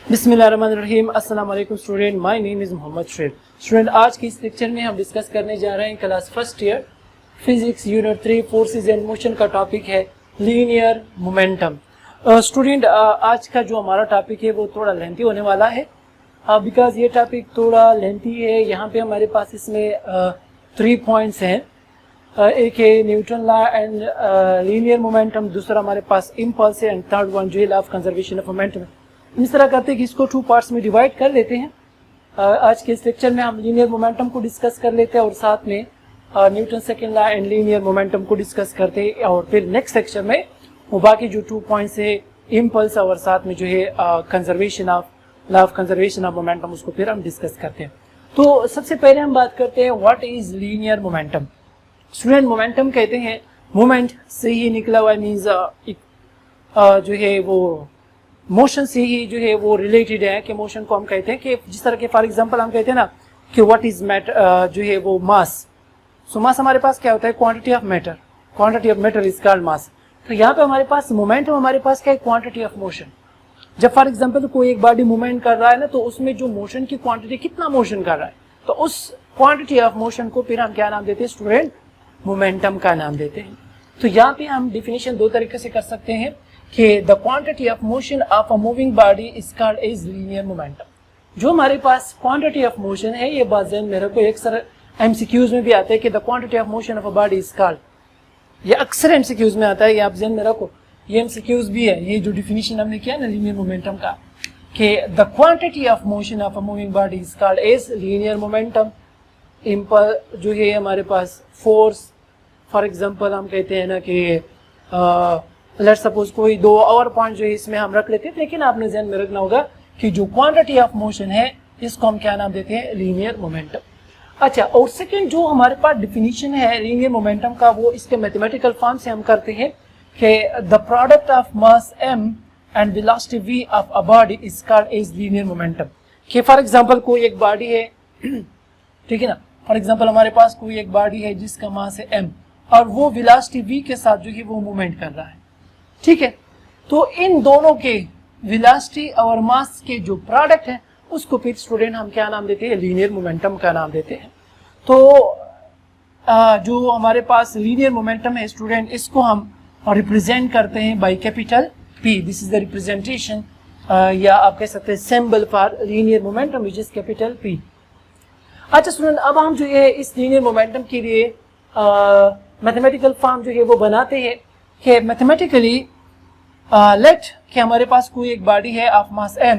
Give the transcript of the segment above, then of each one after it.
बिस्मिल्लाहिर्रहमानिर्रहीम। अस्सलाम वालेकुम student, my name is Mohammad Shoaib. Student, आज की इस लेक्चर में हम डिस्कस करने जा रहे हैं class first year physics unit 3 forces and motion का टॉपिक है लीनियर मोमेंटम। स्टूडेंट, आज का जो हमारा टॉपिक है वो थोड़ा लेंथी होने वाला है बिकॉज ये टॉपिक थोड़ा लेंथी है। यहाँ पे हमारे पास इसमें 3 पॉइंट्स हैं। एक है Newton law and linear momentum, दूसरा हमारे पास इम्पल्स है एंड थर्ड वन जो है law of conservation of momentum. इस तरह करते हैं कि इसको 2 पार्ट्स में डिवाइड कर लेते हैं। आज के इस लेक्चर में हम लीनियर मोमेंटम को डिस्कस कर लेते हैं और साथ में Newton second law and linear momentum को डिस्कस करते हैं और फिर नेक्स्ट लेक्चर में वो बाकी जो 2 पॉइंट्स है इम्पल्स और साथ में जो है conservation of law of conservation of momentum, उसको फिर हम डिस्कस करते हैं। तो सबसे पहले हम बात करते हैं what is linear momentum. Student, momentum कहते हैं मोमेंट से ही निकला हुआ, मीन्स जो है वो मोशन से ही जो है वो रिलेटेड है कि मोशन को हम कहते हैं कि जिस तरह के फॉर एग्जांपल हम कहते हैं ना कि व्हाट इज मैटर, जो है वो मास। सो मास हमारे पास क्या होता है? Quantity of matter. Quantity of matter is called मास। तो यहाँ पे हमारे पास मोमेंटम हमारे पास क्या है? Quantity of motion. जब फॉर एग्जांपल कोई एक बॉडी मूवमेंट कर रहा है ना, तो उसमें जो मोशन की क्वांटिटी, कितना मोशन कर रहा है, तो उस क्वांटिटी ऑफ मोशन को फिर हम क्या नाम देते हैं स्टूडेंट? मोमेंटम का नाम देते हैं। तो यहाँ पे हम डिफिनेशन 2 तरीके से कर सकते हैं कि the quantity of motion of a moving body is called as linear momentum. जो हमारे पास क्वांटिटी ऑफ मोशन है, ये बात ज़हन में रखो, अक्सर एमसीक्यूज में भी आता है कि the quantity of motion of a body is called, ये अक्सर एमसीक्यूज में आता है, ये आप ज़हन में रखो। ये एमसीक्यूज भी है, ये जो डिफिनेशन हमने किया ना लीनियर मोमेंटम का, कि the quantity of motion of a moving body is called as linear momentum. Impulse जो है हमारे पास फोर्स, फॉर एग्जांपल हम कहते हैं ना कि लेट सपोज कोई 2 और पॉइंट जो है इसमें हम रख लेते हैं, लेकिन आपने ध्यान में रखना होगा कि जो क्वांटिटी ऑफ मोशन है इसको हम क्या नाम देते हैं? Linear momentum. अच्छा, और सेकंड जो हमारे पास डिफिनीशन है लीनियर मोमेंटम का, वो इसके मैथमेटिकल फॉर्म से हम करते हैं कि the product of mass m and velocity v of a body is called as linear momentum. कि फॉर एग्जांपल कोई एक बॉडी है, ठीक है ना, फॉर एग्जांपल हमारे पास कोई एक बॉडी है जिसका मास है m और वो वेलोसिटी v के साथ जो है वो मूवमेंट कर रहा है, ठीक है। तो इन दोनों के वेलोसिटी और मास के जो प्रोडक्ट है उसको फिर स्टूडेंट हम क्या नाम देते हैं? लीनियर मोमेंटम का नाम देते हैं। तो जो हमारे पास लीनियर मोमेंटम है स्टूडेंट, इसको हम रिप्रेजेंट करते हैं by capital P। This is the representation या आप कह सकते हैं symbol for linear momentum which is capital P। अच्छा स्टूडेंट, अब हम जो है इस लीनियर मोमेंटम के लिए मैथमेटिकल फॉर्म जो है वो बनाते हैं कि मैथमेटिकली लेट कि हमारे पास कोई एक बॉडी है of mass m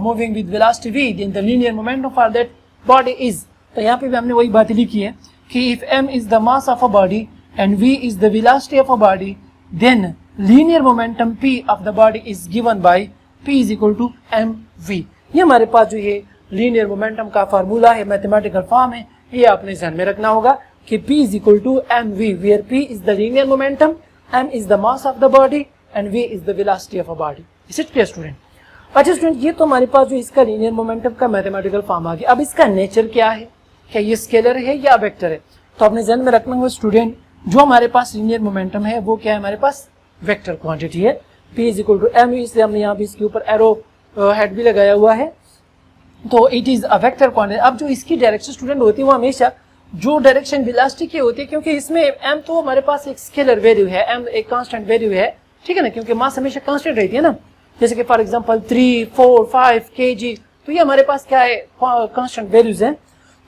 moving with velocity v, then the linear momentum for that body is. तो यहाँ पे भी हमने वही बात लिखी है कि if m is the mass of a body and v is the velocity of a body, then linear momentum p of the body is given by p is equal to mv। ये हमारे पास जो है लीनियर momentum का formula है, mathematical form है, ये आपने ध्यान में रखना होगा कि P is equal to mv, where P is the linear momentum, m is the mass of the body and v is the velocity of a body. Is it clear student? अच्छा student, ये तो हमारे पास जो इसका linear momentum का mathematical form आ गया। अब इसका नेचर क्या है? क्या ये स्केलर है या वेक्टर है? तो आपने ध्यान में रखना होगा स्टूडेंट, जो हमारे पास लीनियर मोमेंटम है वो क्या है? हमारे पास वेक्टर क्वांटिटी है। P is equal to m, इसलिए हमने यहाँ पे इसके ऊपर एरो हेड भी लगाया हुआ है, तो it is a vector quantity. अब जो इसकी डायरेक्शन स्टूडेंट होती है वो हमेशा जो डायरेक्शन वेलोसिटी की होती है, क्योंकि इसमें m तो हमारे पास एक स्केलर वैल्यू है, m एक कांस्टेंट वैल्यू है, ठीक है ना, क्योंकि मास हमेशा कांस्टेंट रहती है ना। जैसे कि फॉर एग्जांपल 3, 4, 5 kg, तो ये हमारे पास क्या है? कांस्टेंट वैल्यूज हैं,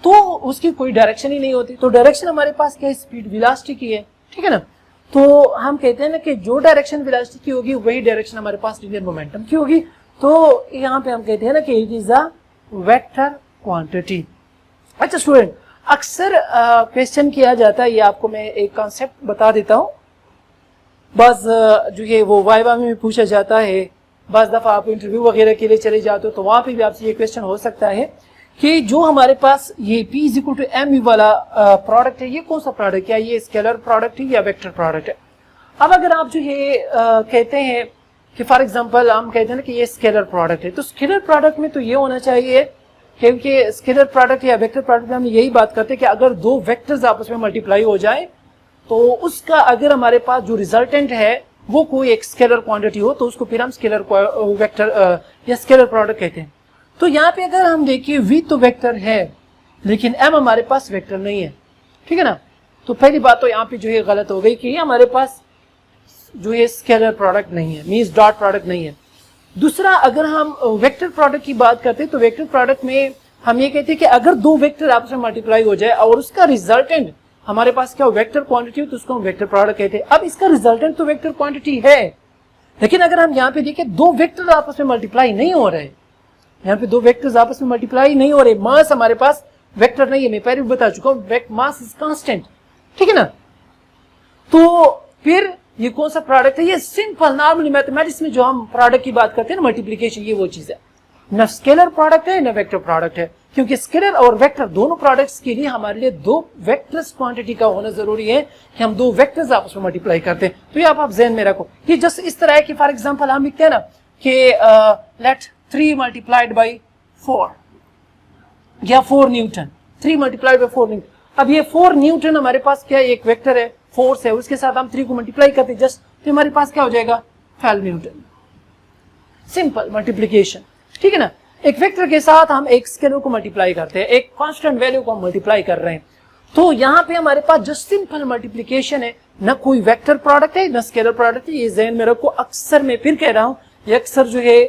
तो उसकी कोई डायरेक्शन ही नहीं होती। तो डायरेक्शन हमारे पास क्या है? स्पीड वेलोसिटी की है, ठीक है ना। तो हम कहते हैं ना कि जो डायरेक्शन वेलोसिटी की होगी वही डायरेक्शन हमारे पास लीनियर मोमेंटम की होगी। तो यहाँ पे हम कहते हैं ना कि it is a vector quantity. अच्छा स्टूडेंट, अक्सर क्वेश्चन किया जाता है, ये आपको मैं एक कॉन्सेप्ट बता देता हूँ। बस जो है वो वाइवा में भी पूछा जाता है, बस दफ़ा आप इंटरव्यू वगैरह के लिए चले जाते हो तो वहाँ पे भी आपसे ये क्वेश्चन हो सकता है कि जो हमारे पास ये P is equal to m वाला प्रोडक्ट है, ये कौन सा प्रोडक्ट है? ये स्केलर प्रोडक्ट है या वेक्टर प्रोडक्ट है? अब अगर आप जो है कहते हैं कि फॉर एग्जाम्पल हम कहते हैं ना कि ये स्केलर प्रोडक्ट है, तो स्केलर प्रोडक्ट में तो ये होना चाहिए, क्योंकि स्केलर प्रोडक्ट या वेक्टर प्रोडक्ट में हम यही बात करते हैं कि अगर 2 वेक्टर्स आपस में मल्टीप्लाई हो जाए तो उसका अगर हमारे पास जो रिजल्टेंट है वो कोई एक स्केलर क्वांटिटी हो तो उसको फिर हम स्केलर वेक्टर या स्केलर प्रोडक्ट कहते हैं। तो यहाँ पे अगर हम देखिए v तो वेक्टर है लेकिन m हमारे पास वेक्टर नहीं है, ठीक है ना। तो पहली बात तो यहाँ पे जो है गलत हो गई कि हमारे पास जो है स्केलर प्रोडक्ट नहीं है, मींस डॉट प्रोडक्ट नहीं है। दूसरा, अगर हम वेक्टर प्रोडक्ट की बात करते हैं तो वेक्टर प्रोडक्ट में हम ये कहते हैं कि अगर दो वेक्टर आपस में मल्टीप्लाई हो जाए और उसका रिजल्टेंट हमारे पास क्या वेक्टर क्वांटिटी हो तो उसको हम वेक्टर प्रोडक्ट कहते हैं। अब इसका रिजल्टेंट तो वेक्टर क्वांटिटी है, लेकिन अगर हम यहाँ पे देखें दो वेक्टर आपस में मल्टीप्लाई नहीं हो रहे, यहाँ पे दो वेक्टर्स आपस में मल्टीप्लाई नहीं हो रहे, मास हमारे पास वेक्टर नहीं है, मैं पहले भी बता चुका हूँ मास इज कांस्टेंट, ठीक है ना। तो फिर ये कौन सा प्रोडक्ट है, ये सिंपल नॉर्मली मैथमेटिक्स में जो हम प्रोडक्ट की बात करते हैं ना मल्टीप्लिकेशन, ये वो चीज है, न स्केलर प्रोडक्ट है न वेक्टर प्रोडक्ट है, क्योंकि स्केलर और वेक्टर दोनों प्रोडक्ट्स के लिए हमारे लिए दो वेक्टर्स क्वांटिटी का होना जरूरी है कि हम दो वेक्टर्स आपस में मल्टीप्लाई करते हैं। तो ये आप ज़हन में रखो, ये जस्ट इस तरह है कि फॉर एग्जांपल हम लिखते हैं ना कि लेट 3 मल्टीप्लाइड बाई 4 या 4 न्यूटन, 3 मल्टीप्लाइड बाई 4 न्यूटन। अब ये 4 न्यूटन हमारे पास क्या एक वेक्टर है, फोर्स है, उसके साथ हम 3 को मल्टीप्लाई करते हैं जस्ट, तो हमारे पास क्या हो जाएगा 12 न्यूटन, सिंपल मल्टीप्लीकेशन, ठीक है ना। एक वेक्टर के साथ हम एक स्केलर को मल्टीप्लाई करते हैं, एक कांस्टेंट वैल्यू को हम मल्टीप्लाई कर रहे हैं, तो यहाँ पे हमारे पास जस्ट सिंपल मल्टीप्लीकेशन है, न कोई वेक्टर प्रोडक्ट है न स्केलर प्रोडक्ट है। ये ज़हन में रखो, अक्सर मैं फिर कह रहा हूँ, ये अक्सर जो है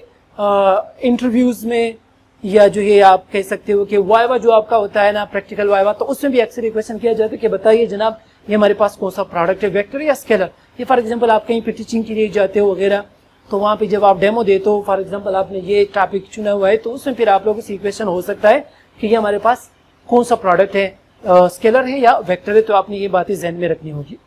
इंटरव्यूज में या जो है आप कह सकते हो कि वाइवा जो आपका होता है ना प्रैक्टिकल वाइवा, तो उसमें भी अक्सर ये क्वेश्चन किया जाता है कि बताइए जनाब ये हमारे पास कौन सा प्रोडक्ट है, वेक्टर या स्केलर। ये फॉर एग्जांपल आप कहीं पे टीचिंग के लिए जाते हो वगैरह, तो वहाँ पे जब आप डेमो देते हो, फॉर एग्जांपल आपने ये टॉपिक चुना हुआ है, तो उसमें फिर आप लोगों से क्वेश्चन हो सकता है कि ये हमारे पास कौन सा प्रोडक्ट है, स्केलर है या वेक्टर है, तो आपने ये बातें ध्यान में रखनी होगी।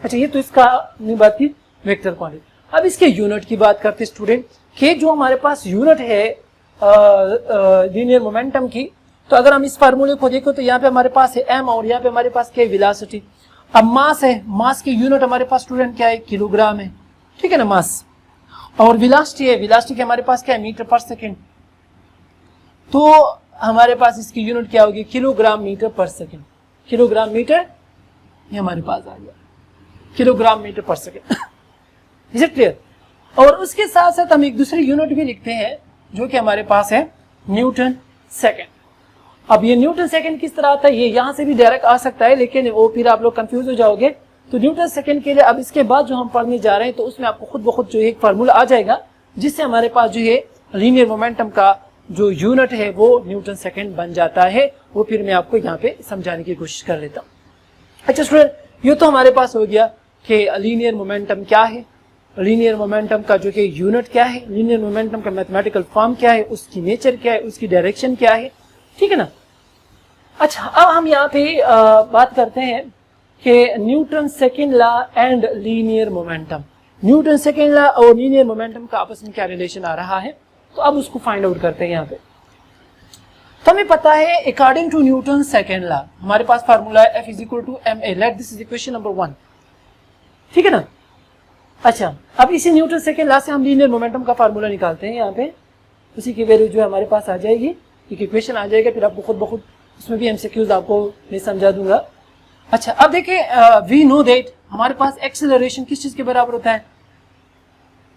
अच्छा, ये तो इसका अपनी बात की वेक्टर क्वांटिटी। अब इसके यूनिट की बात करते हैं स्टूडेंट, कि जो हमारे पास यूनिट है लीनियर मोमेंटम की, तो अगर हम इस फार्मूले को देखो तो यहाँ पे हमारे पास है m और यहाँ पे हमारे पास क्या है वेलोसिटी। अब मास है, मास की यूनिट हमारे पास स्टूडेंट क्या है किलोग्राम है, ठीक है ना मास, और वेलोसिटी है, वेलोसिटी के हमारे पास क्या है मीटर पर सेकंड, तो हमारे पास इसकी यूनिट क्या होगी kilogram metre per second, kilogram metre ये हमारे पास आ गया kilogram metre per second. Is it clear. और उसके साथ साथ हम एक दूसरी यूनिट भी लिखते हैं जो कि हमारे पास है न्यूटन सेकंड। अब ये न्यूटन सेकंड किस तरह आता है, ये यहां से भी डायरेक्ट आ सकता है, लेकिन वो फिर आप लोग कंफ्यूज हो जाओगे। तो न्यूटन सेकंड के लिए अब इसके बाद जो हम पढ़ने जा रहे हैं, तो उसमें आपको खुद ब खुद जो एक फार्मूला आ जाएगा, जिससे हमारे पास जो है लीनियर मोमेंटम का जो यूनिट है वो न्यूटन सेकंड बन जाता है। वो फिर मैं आपको यहाँ पे समझाने की कोशिश कर लेता हूँ। अच्छा स्टूडेंट, ये तो हमारे पास हो गया कि लीनियर मोमेंटम क्या है, लीनियर मोमेंटम का जो कि यूनिट क्या है, लीनियर मोमेंटम का मैथमेटिकल फॉर्म क्या है, उसकी नेचर क्या है, उसकी डायरेक्शन क्या है, ठीक है ना। अच्छा, अब हम यहाँ पे बात करते हैं कि Newton second law and linear momentum, Newton second law और लीनियर मोमेंटम का आपस में क्या रिलेशन आ रहा है, तो अब उसको फाइंड आउट करते हैं यहाँ पे। तो हमें पता है according to Newton second law हमारे पास फार्मूला है F = ma, let this is equation number 1, ठीक है ना। अच्छा, अब इसी न्यूटन सेकंड लॉ से हम लीनियर मोमेंटम का फार्मूला निकालते हैं, यहाँ पे उसी की वैल्यू जो है हमारे पास आ जाएगी, एक इक्वेशन आ जाएगा, फिर आपको खुद ब खुद उसमें भी एमसीक्यूज आपको मैं समझा दूंगा। अच्छा, अब देखिए वी नो दैट हमारे पास एक्सेलरेशन किस चीज के बराबर होता है,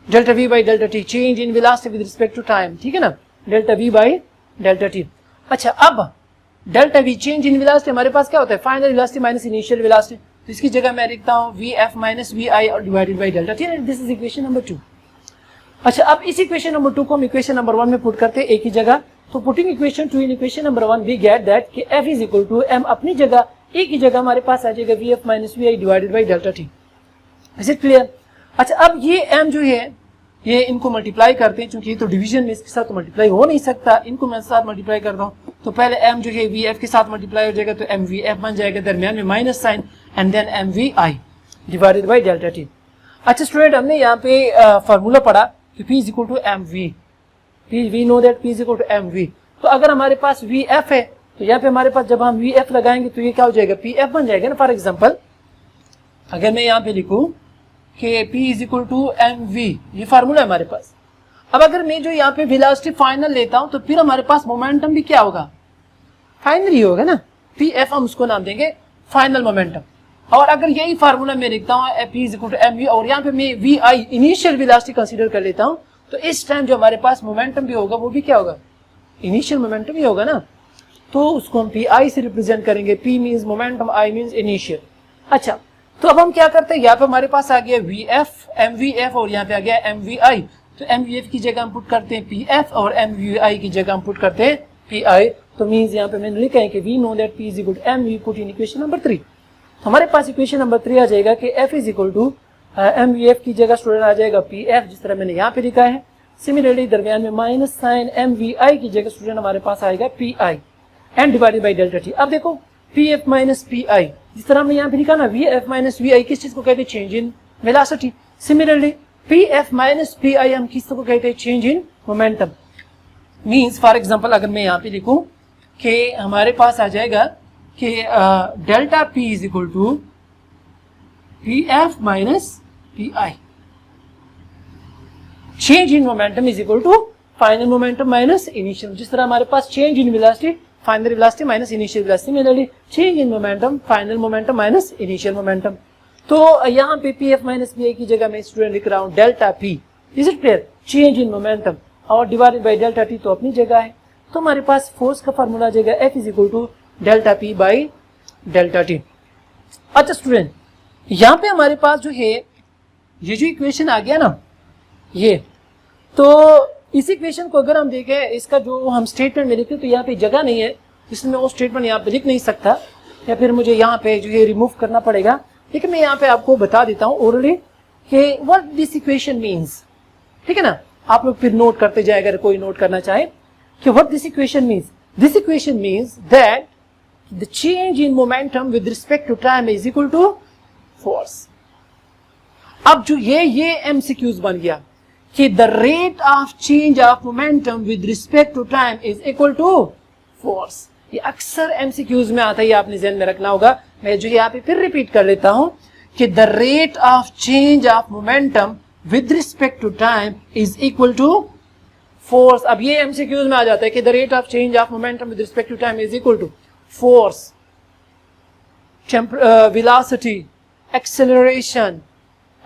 delta v by delta T, change in velocity with respect to time, ठीक है ना, delta v by delta T. अच्छा, अब delta v change in velocity हमारे पास क्या होता है final velocity minus initial velocity, तो इसकी जगह मैं लिखता हूँ vf माइनस vi और divided by delta T, this is equation number 2। अच्छा, अब इस इक्वेशन नंबर 2 को हम इक्वेशन नंबर 1 में पुट करते हैं एक ही जगह, तो putting equation 2 in equation number 1 we get that कि f = m अपनी जगह एक ही जगह हमारे पास आ जाएगा vf minus vi divided by delta T. Is it clear. अच्छा, अब ये m जो है ये इनको मल्टीप्लाई करते हैं, क्योंकि ये तो डिवीजन में इसके साथ तो मल्टीप्लाई हो नहीं सकता, इनको मैं साथ मल्टीप्लाई करता हूँ, तो पहले m जो है vf के साथ मल्टीप्लाई हो जाएगा, तो mvf बन जाएगा, दरमियान में minus sign, and then mvi divided by delta T. अच्छा स्टूडेंट, हमने यहाँ पे फार्मूला पढ़ा कि p = mv, we know that p = mv, तो अगर हमारे पास vf है तो यहाँ पे हमारे पास जब हम vf लगाएंगे तो ये क्या हो जाएगा pf बन जाएगा ना। फॉर एग्जांपल अगर मैं यहाँ पे लिखूं कि p = mv, ये फार्मूला है हमारे पास। अब अगर मैं जो यहाँ पे वेलोसिटी फाइनल लेता हूं तो फिर हमारे पास मोमेंटम भी क्या होगा फाइनल ही होगा ना, pf हम उसको नाम देंगे फाइनल मोमेंटम। और अगर यही फार्मूला मैं लिखता हूँ F is equal to M V, और यहाँ पे मैं V I initial velocity consider कर लेता हूँ, तो इस टाइम जो हमारे पास मोमेंटम भी होगा वो भी क्या होगा, इनिशियल मोमेंटम ही होगा ना। तो उसको हम पी आई से रिप्रेजेंट करेंगे, P means momentum, I means initial. अच्छा, तो अब हम क्या करते हैं, यहाँ पे हमारे पास आ गया V F M V F और यहाँ पे आ गया एम वी आई। तो एम वी एफ की जगह हम पुट करते हैं पी एफ और एम वी आई की जगह हम पुट करते हैं पी आई। तो मीन्स यहाँ पे मैंने लिखा है कि we know that P is equal to M, we put in equation number 3। हमारे पास इक्वेशन नंबर 3 आ जाएगा कि F is equal to M V F की जगह स्टूडेंट आ जाएगा पी एफ, जिस तरह मैंने यहाँ पे लिखा है। सिमिलरली दरमियान में माइनस साइन एम वी आई की जगह स्टूडेंट हमारे पास आएगा P I and divided by delta T. अब देखो पी एफ माइनस पी आई, जिस तरह हमने यहाँ पे लिखा ना वी एफ माइनस वी आई, किस चीज को कहते हैं, change in velocity. Similarly P F minus P आई हम किस को कहते हैं, change in momentum. Means for example अगर मैं यहाँ पे लिखूं कि हमारे पास आ जाएगा कि delta P is equal to P F minus P I, change in momentum is equal to final momentum minus initial. जिस तरह हमारे पास change in velocity final velocity minus initial velocity, similarly change in momentum final momentum minus initial momentum. तो यहाँ पे P F minus P I की जगह मैं स्टूडेंट लिख रहा हूँ delta P, is it clear, change in momentum, और डिवाइडेड बाई डेल्टा टी तो अपनी जगह है। तो हमारे पास फोर्स का फार्मूला आ जाएगा F is equal to delta P by delta T. अच्छा स्टूडेंट, यहाँ पे हमारे पास जो है ये जो इक्वेशन आ गया ना ये, तो इस इक्वेशन को अगर हम देखें, इसका जो हम स्टेटमेंट में लिखते तो यहाँ पे जगह नहीं है, इसलिए मैं वो स्टेटमेंट यहाँ पे लिख नहीं सकता, या फिर मुझे यहाँ पे जो है रिमूव करना पड़ेगा। लेकिन मैं यहाँ पे आपको बता देता हूँ ओरली कि व्हाट दिस इक्वेशन मीन्स, ठीक है ना। आप लोग फिर नोट करते जाए अगर कोई नोट करना चाहे कि what this equation means. This equation means that the change in momentum with respect to time is equal to force. अब जो ये एमसीक्यूज बन गया कि the rate of change of momentum with respect to time is equal to force. ये अक्सर MCQs में आता है, ये आपने ध्यान में रखना होगा। मैं जो यहाँ पे फिर रिपीट कर लेता हूं कि the rate of change of momentum with respect to time is equal to force. अब ये एमसीक्यूज में आ जाता है कि the rate of change of momentum with respect to time is equal to force, velocity, acceleration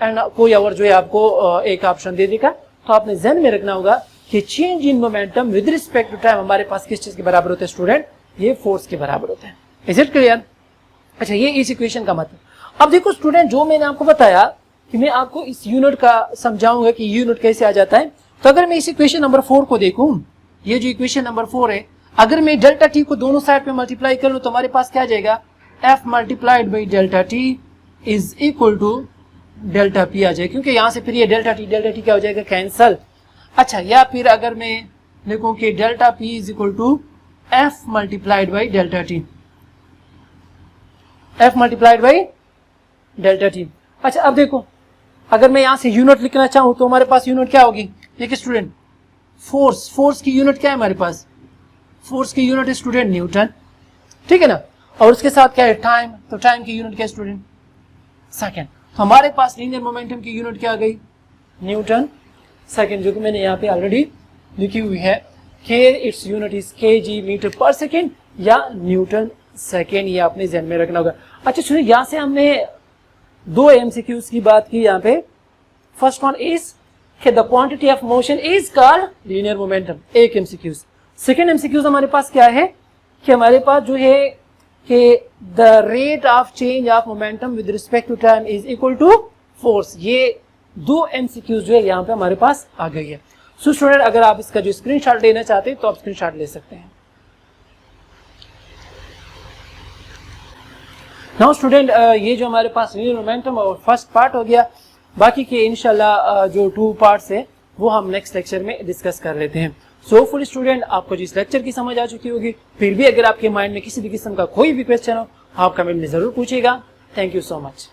and कोई और जो है आपको एक ऑप्शन दे देगा। तो आपने ध्यान में रखना होगा कि change in momentum with respect to time हमारे पास किस चीज के बराबर होते हैं स्टूडेंट, ये फोर्स के बराबर होते हैं। Is it clear? अच्छा, ये इस इक्वेशन का मतलब। अब देखो स्टूडेंट, जो मैंने आपको बताया कि मैं आपको इस यूनिट का समझाऊंगा कि यूनिट कैसे आ जाता है। तो अगर मैं इस इक्वेशन नंबर 4 को देखूं, ये जो इक्वेशन नंबर 4 है, अगर मैं डेल्टा टी को दोनों साइड पे मल्टीप्लाई कर लूं तो हमारे पास क्या आ जाएगा, F multiplied by delta T is equal to delta P आ जाएगा, क्योंकि यहां से फिर ये डेल्टा टी क्या हो जाएगा, कैंसल। अच्छा, या फिर अगर मैं लिखूं कि delta P is equal to F multiplied by delta T, F multiplied by delta T. अच्छा, अब देखो अगर मैं यहां से यूनिट लिखना चाहूं तो हमारे पास यूनिट क्या होगी, देखिए स्टूडेंट, फोर्स की यूनिट क्या है हमारे पास, फोर्स की यूनिट है स्टूडेंट न्यूटन, ठीक है ना। और उसके साथ क्या है, टाइम, तो टाइम की यूनिट क्या है स्टूडेंट, सेकंड। तो हमारे पास लीनियर मोमेंटम की यूनिट क्या आ गई, न्यूटन सेकंड, जो कि मैंने यहाँ पे ऑलरेडी लिखी हुई है कि its unit is KG meter per second या न्यूटन सेकंड, ये आपने ध्यान में रखना होगा। अच्छा सुनिए, यहाँ से हमने 2 एमसीक्यूज की बात की यहाँ पे। फर्स्ट वन इज कि the quantity of motion is called linear momentum, एक एमसीक्यूज। सेकंड एमसीक्यूज हमारे पास क्या है कि हमारे पास जो है कि the rate of change of momentum with respect to time is equal to force. ये 2 एमसीक्यूज जो है यहाँ पे हमारे पास आ गई है। सो स्टूडेंट, अगर आप इसका जो स्क्रीनशॉट लेना चाहते हैं तो आप स्क्रीनशॉट ले सकते हैं। नाउ स्टूडेंट, ये जो हमारे पास लीनियर मोमेंटम और फर्स्ट पार्ट हो गया, बाकी के इंशाल्लाह जो 2 पार्ट्स है वो हम नेक्स्ट लेक्चर में डिस्कस कर लेते हैं। सो फुल स्टूडेंट, आपको जिस लेक्चर की समझ आ चुकी होगी, फिर भी अगर आपके माइंड में किसी भी किस्म का कोई भी क्वेश्चन हो आप कमेंट में जरूर पूछिएगा। Thank you so much.